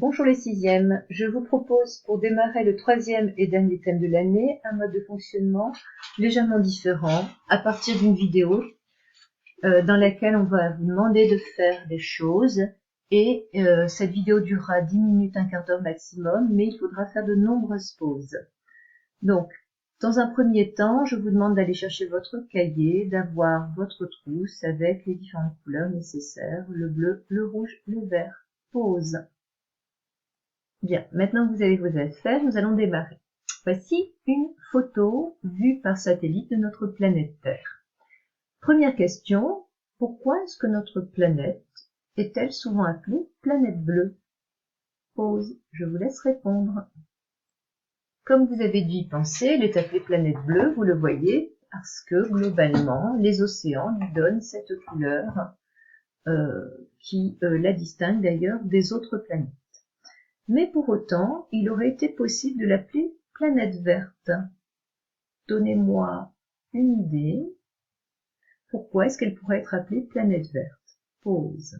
Bonjour les sixièmes, je vous propose pour démarrer le troisième et dernier thème de l'année un mode de fonctionnement légèrement différent à partir d'une vidéo dans laquelle on va vous demander de faire des choses et cette vidéo durera 10 minutes, un quart d'heure maximum, mais il faudra faire de nombreuses pauses. Donc, dans un premier temps, je vous demande d'aller chercher votre cahier, d'avoir votre trousse avec les différentes couleurs nécessaires, le bleu, le rouge, le vert. Pause. Bien, maintenant que vous avez vos affaires, nous allons démarrer. Voici une photo vue par satellite de notre planète Terre. Première question, pourquoi est-ce que notre planète est-elle souvent appelée planète bleue? Pause, je vous laisse répondre. Comme vous avez dû y penser, elle est appelée planète bleue, vous le voyez, parce que globalement, les océans lui donnent cette couleur qui la distingue d'ailleurs des autres planètes. Mais pour autant, il aurait été possible de l'appeler planète verte. Donnez-moi une idée. Pourquoi est-ce qu'elle pourrait être appelée planète verte? Pause.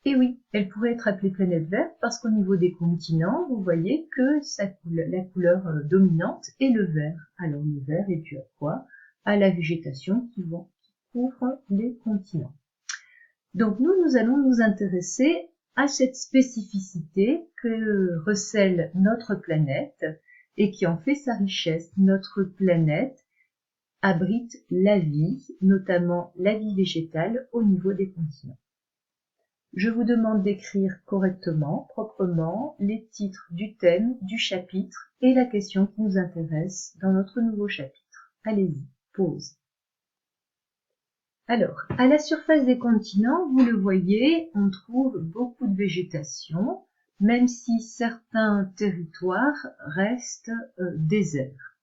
Et oui, elle pourrait être appelée planète verte parce qu'au niveau des continents, vous voyez que la couleur dominante est le vert. Alors le vert est dû à quoi? À la végétation qui couvre les continents. Donc nous allons nous intéresser à cette spécificité que recèle notre planète et qui en fait sa richesse. Notre planète abrite la vie, notamment la vie végétale au niveau des continents. Je vous demande d'écrire correctement, proprement, les titres du thème, du chapitre et la question qui nous intéresse dans notre nouveau chapitre. Allez-y, pause. Alors, à la surface des continents, vous le voyez, on trouve beaucoup de végétation, même si certains territoires restent déserts.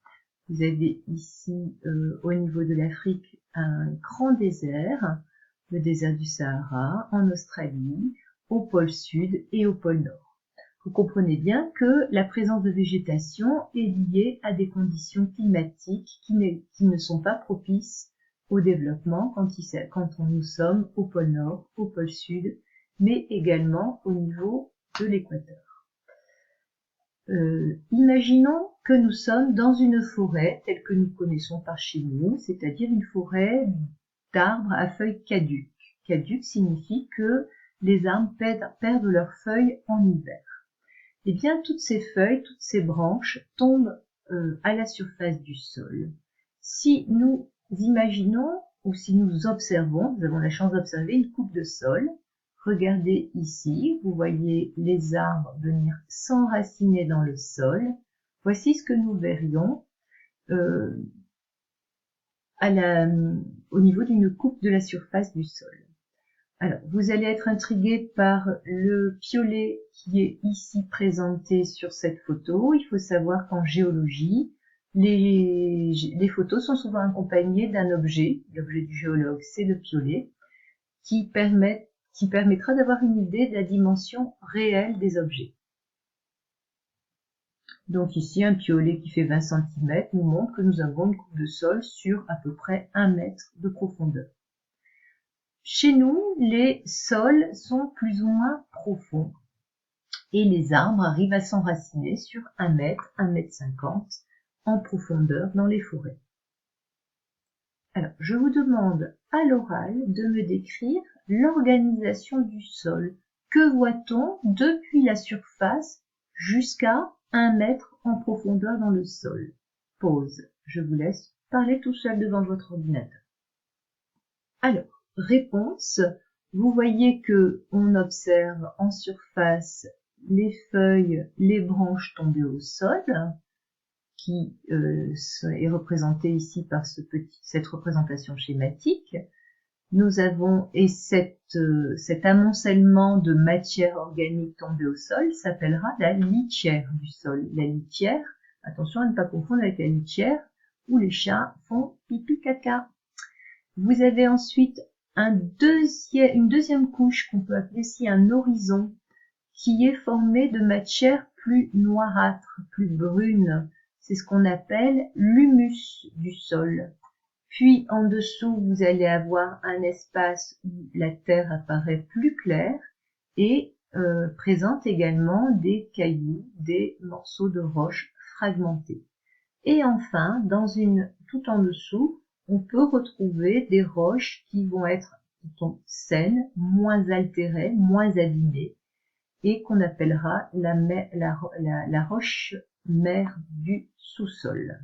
Vous avez ici, au niveau de l'Afrique, un grand désert, le désert du Sahara, en Australie, au pôle sud et au pôle nord. Vous comprenez bien que la présence de végétation est liée à des conditions climatiques qui ne sont pas propices au développement quand nous sommes au pôle Nord, au pôle Sud, mais également au niveau de l'équateur. Imaginons que nous sommes dans une forêt telle que nous connaissons par chez nous, c'est-à-dire une forêt d'arbres à feuilles caduques. Caduques signifie que les arbres perdent leurs feuilles en hiver. Eh bien, toutes ces feuilles, toutes ces branches tombent à la surface du sol. Si nous imaginons ou si nous observons, nous avons la chance d'observer une coupe de sol. Regardez ici, vous voyez les arbres venir s'enraciner dans le sol. Voici ce que nous verrions au niveau d'une coupe de la surface du sol. Alors, vous allez être intrigué par le piolet qui est ici présenté sur cette photo. Il faut savoir qu'en géologie, les photos sont souvent accompagnées d'un objet. L'objet du géologue, c'est le piolet, qui permettra d'avoir une idée de la dimension réelle des objets. Donc ici, un piolet qui fait 20 cm nous montre que nous avons une coupe de sol sur à peu près 1 mètre de profondeur. Chez nous, les sols sont plus ou moins profonds et les arbres arrivent à s'enraciner sur 1 mètre, 1 mètre 50 en profondeur dans les forêts. Alors, je vous demande à l'oral de me décrire l'organisation du sol. Que voit-on depuis la surface jusqu'à 1 mètre en profondeur dans le sol? Pause. Je vous laisse parler tout seul devant votre ordinateur. Alors, réponse. Vous voyez que on observe en surface les feuilles, les branches tombées au sol, qui est représentée ici par cette représentation schématique. Nous avons, et cet amoncellement de matière organique tombée au sol s'appellera la litière du sol. La litière, attention à ne pas confondre avec la litière où les chats font pipi caca. Vous avez ensuite une deuxième couche qu'on peut appeler ici un horizon, qui est formé de matière plus noirâtre, plus brune. C'est ce qu'on appelle l'humus du sol. Puis en dessous, vous allez avoir un espace où la terre apparaît plus claire et présente également des cailloux, des morceaux de roche fragmentés. Et enfin, tout en dessous, on peut retrouver des roches qui sont saines, moins altérées, moins abîmées, et qu'on appellera la roche mère du sous-sol.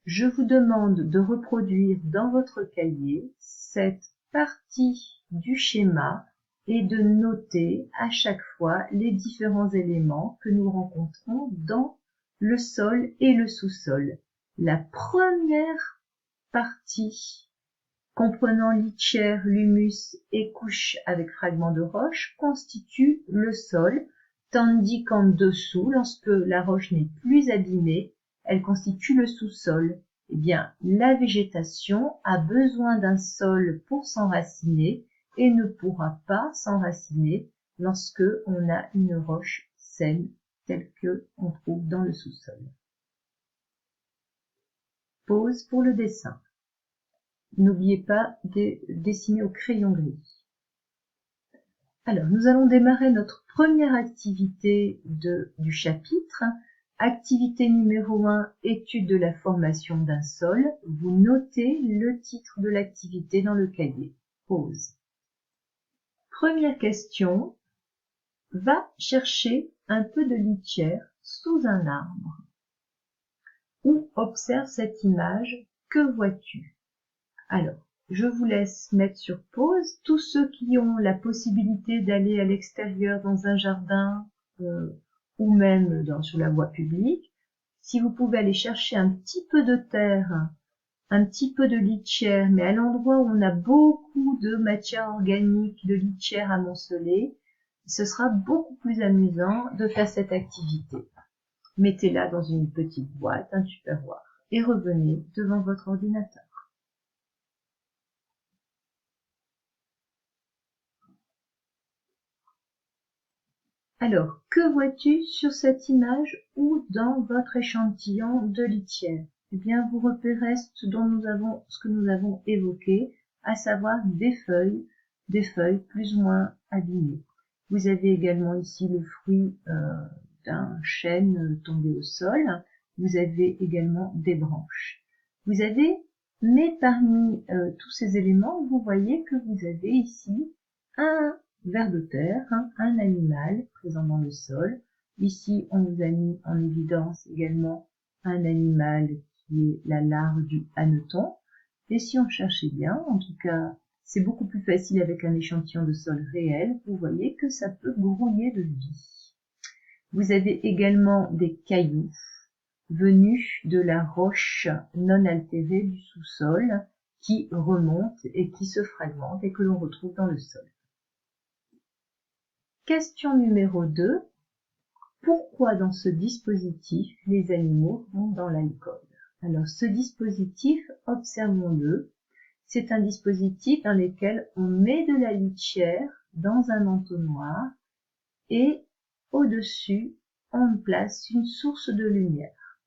Je vous demande de reproduire dans votre cahier cette partie du schéma et de noter à chaque fois les différents éléments que nous rencontrons dans le sol et le sous-sol. La première partie, comprenant litière, l'humus et couches avec fragments de roche, constitue le sol, tandis qu'en dessous, lorsque la roche n'est plus abîmée, elle constitue le sous-sol. Eh bien, la végétation a besoin d'un sol pour s'enraciner et ne pourra pas s'enraciner lorsque on a une roche saine telle que on trouve dans le sous-sol. Pause pour le dessin. N'oubliez pas de dessiner au crayon gris. Alors, nous allons démarrer notre première activité du chapitre. Activité numéro 1, étude de la formation d'un sol. Vous notez le titre de l'activité dans le cahier. Pause. Première question. Va chercher un peu de litière sous un arbre. Ou observe cette image. Que vois-tu? Alors, je vous laisse mettre sur pause. Tous ceux qui ont la possibilité d'aller à l'extérieur dans un jardin ou même sur la voie publique, si vous pouvez aller chercher un petit peu de terre, un petit peu de litière, mais à l'endroit où on a beaucoup de matière organique, de litière amoncelée, ce sera beaucoup plus amusant de faire cette activité. Mettez-la dans une petite boîte, un tupperware, et revenez devant votre ordinateur. Alors, que vois-tu sur cette image ou dans votre échantillon de litière? Eh bien, vous repérez ce que nous avons évoqué, à savoir des feuilles plus ou moins abîmées. Vous avez également ici le fruit d'un chêne tombé au sol. Vous avez également des branches. Mais parmi tous ces éléments, vous voyez que vous avez ici un ver de terre, un animal présent dans le sol. Ici, on vous a mis en évidence également un animal qui est la larve du hanneton. Et si on cherchait bien, en tout cas, c'est beaucoup plus facile avec un échantillon de sol réel, vous voyez que ça peut grouiller de vie. Vous avez également des cailloux venus de la roche non altérée du sous-sol qui remontent et qui se fragmentent et que l'on retrouve dans le sol. Question numéro 2. Pourquoi dans ce dispositif les animaux vont dans l'alcool? Alors ce dispositif, observons-le, c'est un dispositif dans lequel on met de la litière dans un entonnoir et au-dessus on place une source de lumière.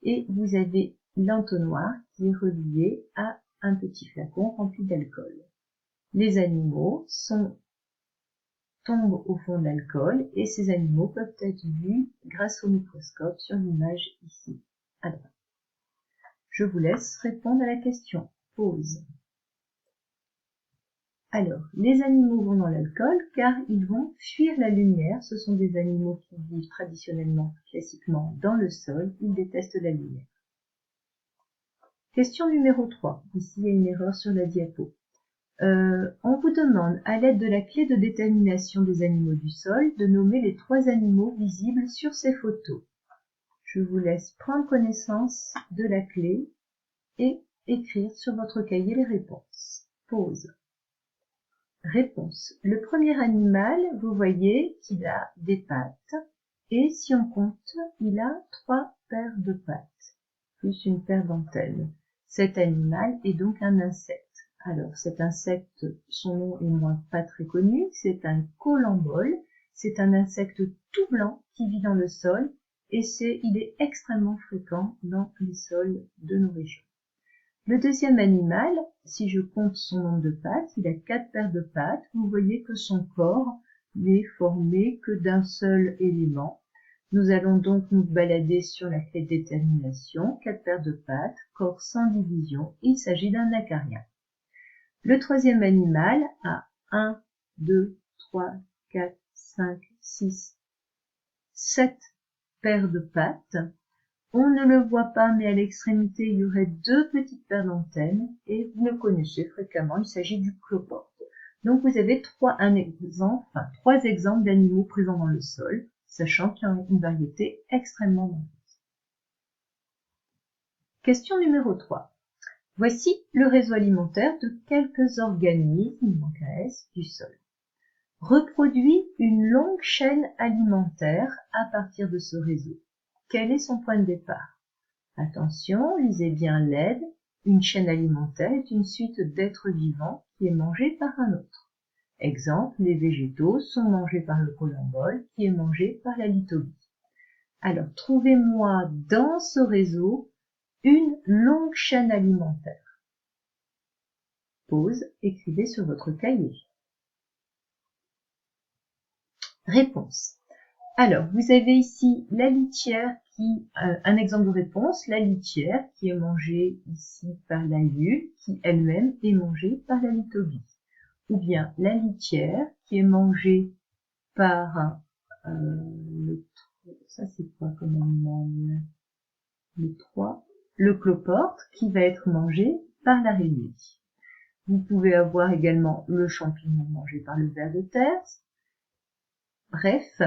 Et vous avez l'entonnoir qui est relié à un petit flacon rempli d'alcool. Les animaux tombent au fond de l'alcool et ces animaux peuvent être vus grâce au microscope sur l'image ici à droite. Je vous laisse répondre à la question. Pause. Alors, les animaux vont dans l'alcool car ils vont fuir la lumière. Ce sont des animaux qui vivent traditionnellement, classiquement, dans le sol. Ils détestent la lumière. Question numéro 3. Ici, il y a une erreur sur la diapo. On vous demande, à l'aide de la clé de détermination des animaux du sol, de nommer les 3 animaux visibles sur ces photos. Je vous laisse prendre connaissance de la clé et écrire sur votre cahier les réponses. Pause. Réponse. Le premier animal, vous voyez qu'il a des pattes et si on compte, il a 3 paires de pattes, plus une paire d'antennes. Cet animal est donc un insecte. Alors, cet insecte, son nom est pas très connu, c'est un colembole, c'est un insecte tout blanc qui vit dans le sol et il est extrêmement fréquent dans les sols de nos régions. Le deuxième animal, si je compte son nombre de pattes, il a 4 paires de pattes. Vous voyez que son corps n'est formé que d'un seul élément. Nous allons donc nous balader sur la clé de détermination. 4 paires de pattes, corps sans division. Il s'agit d'un acarien. Le troisième animal a 1, 2, 3, 4, 5, 6, 7 paires de pattes. On ne le voit pas, mais à l'extrémité, il y aurait 2 petites paires d'antennes, et vous le connaissez fréquemment, il s'agit du cloporte. Donc vous avez 3 exemples d'animaux présents dans le sol, sachant qu'il y a une variété extrêmement nombreuse. Question numéro 3. Voici le réseau alimentaire de quelques organismes, il manque un S, du sol. Reproduit une longue chaîne alimentaire à partir de ce réseau. Quel est son point de départ? Attention, lisez bien l'aide. Une chaîne alimentaire est une suite d'êtres vivants qui est mangée par un autre. Exemple, les végétaux sont mangés par le collembolle qui est mangé par la litobie. Alors, trouvez-moi dans ce réseau une longue chaîne alimentaire. Pause, écrivez sur votre cahier. Réponse. Alors, vous avez ici la litière un exemple de réponse, la litière qui est mangée ici par la lule, qui elle-même est mangée par la litobie. Ou bien la litière qui est mangée par ça c'est quoi comme animal? Le cloporte qui va être mangé par l'araignée. Vous pouvez avoir également le champignon mangé par le ver de terre. Bref,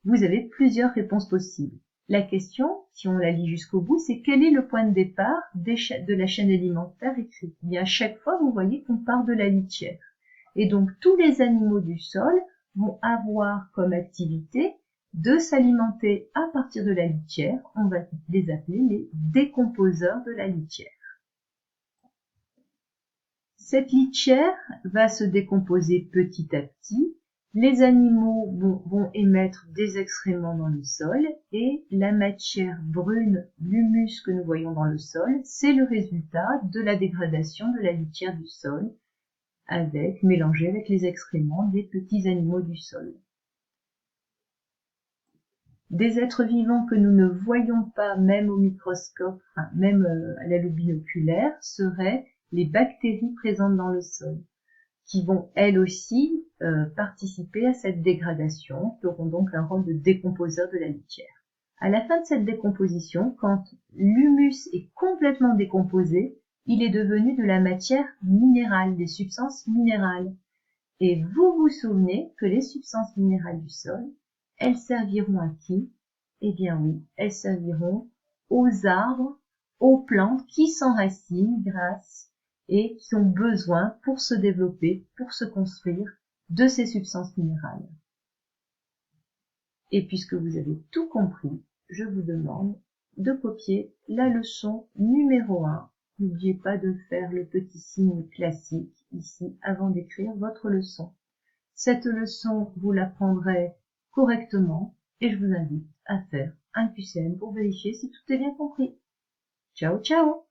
vous avez plusieurs réponses possibles. La question, si on la lit jusqu'au bout, c'est quel est le point de départ de la chaîne alimentaire écrite? Et à chaque fois, vous voyez qu'on part de la litière. Et donc, tous les animaux du sol vont avoir comme activité de s'alimenter à partir de la litière. On va les appeler les décomposeurs de la litière. Cette litière va se décomposer petit à petit. Les animaux vont émettre des excréments dans le sol et la matière brune, l'humus que nous voyons dans le sol, c'est le résultat de la dégradation de la litière du sol mélangée avec les excréments des petits animaux du sol. Des êtres vivants que nous ne voyons pas même au microscope, même à la loupe binoculaire, seraient les bactéries présentes dans le sol, qui vont elles aussi participer à cette dégradation, qui auront donc un rôle de décomposeur de la litière. À la fin de cette décomposition, quand l'humus est complètement décomposé, il est devenu de la matière minérale, des substances minérales. Et vous vous souvenez que les substances minérales du sol, elles serviront à qui? Eh bien oui, elles serviront aux arbres, aux plantes qui s'enracinent grâce et qui ont besoin pour se développer, pour se construire, de ces substances minérales. Et puisque vous avez tout compris, je vous demande de copier la leçon numéro 1. N'oubliez pas de faire le petit signe classique ici avant d'écrire votre leçon. Cette leçon, vous l'apprendrez correctement et je vous invite à faire un QCM pour vérifier si tout est bien compris. Ciao, ciao!